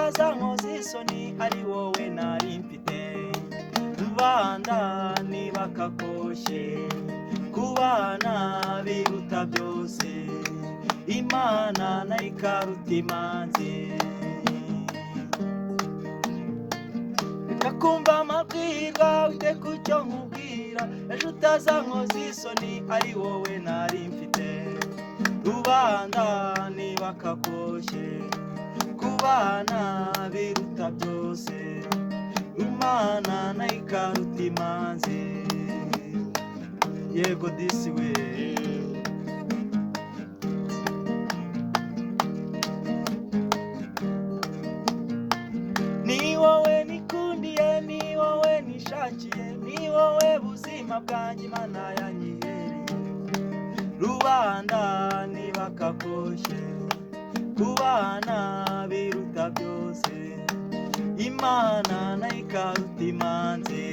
utazankoza isoni ari wowe nari mfite. Rubanda ntibakakoshye kubana biruta byose, Imana nayo ikaruta imanzi. Reka kumva amabwirwa wite kucyo nkubwira, ejo utazankoza isoni ari wowe nari mfite. Rubanda ntibakakoshye kubana biruta byose, Imana nayo ikaruta imanzi. Yego disi we. Ni wowe nikundiye, ni wowe nishakiye, ni wowe buzima bwanjye Imana yanyihereye. Rubanda ntibakakoshye kubana biruta byose, Imana nayo ikaruta imanzi.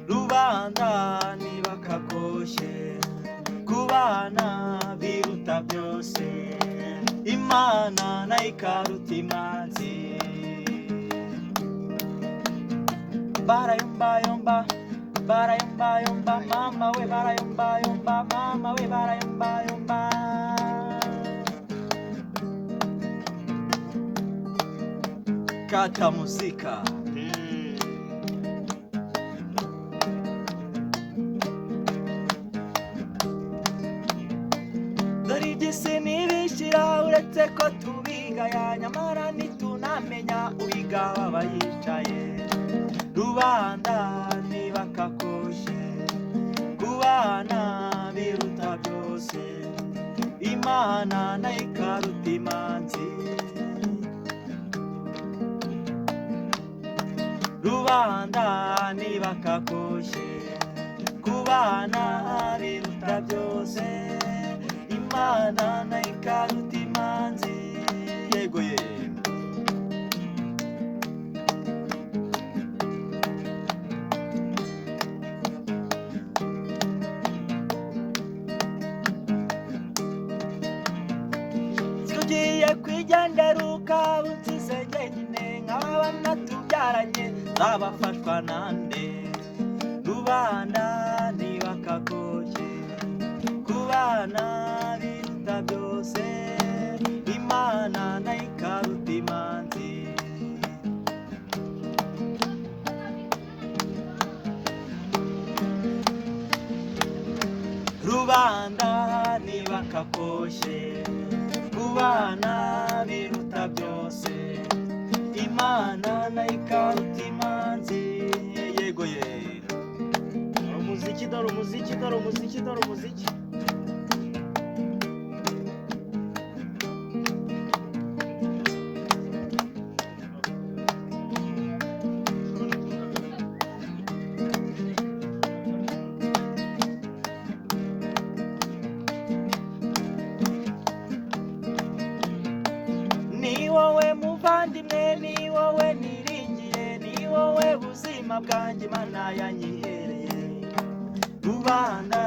Rubanda ntibakakoshye kubana biruta byose, Imana nayo ikaruta imanzi. Barayombayomba, barayombayomba, mama we barayombayomba, mama we barayombayomba. Kata muzika. Dore iby'isi ntibishira uretse ko tubigaya, nyamara ntitunamenya uwiga waba yicaye. Rubanda ntibakakoshye kubana biruta byose, Imana nayo ikaruta imanzi. Rubanda ntibakakoshye kubana biruta byose, Imana nayo ikaruta imanzi. Yego ye. Tugiye kwigendera ukaba unsize jyenyine, nk'abana tubyaranye zabafashwa nande. Rubanda ntibakakoshye kubana biruta byose, Imana nayo ikaruta imanzi. Rubanda ntibakakoshye kubana biruta byose, Imana nayo ikaruta imanzi. Yego ye. Dore umuziki, dore umuziki, dore umuziki, dore umuziki. Ni wowe muvandimwe, ni wowe niringiye, ni wowe buzima bwanjye Imana yanyihereye. Rubanda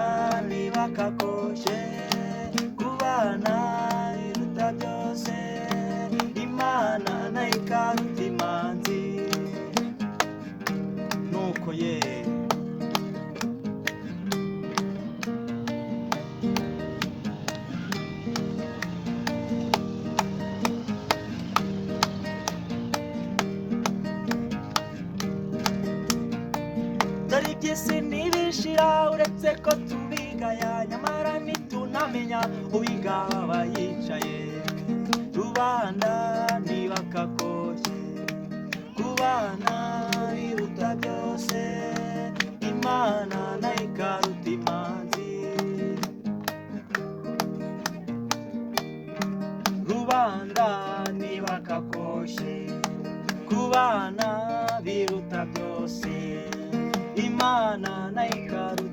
ntibakakoshye kubana biruta byose, Imana nayo ikaruta imanzi. Nuko ye. Dore iby'isi ntibishira uretse ko tubigaya, nyamara ntitunamenya uwiga waba yicaye. Rubanda ntibakakoshye kubana biruta byose, Imana nayo ikaruta imanzi. Rubanda ntibakakoshye kubana biruta byose, Imana nayo ikaruta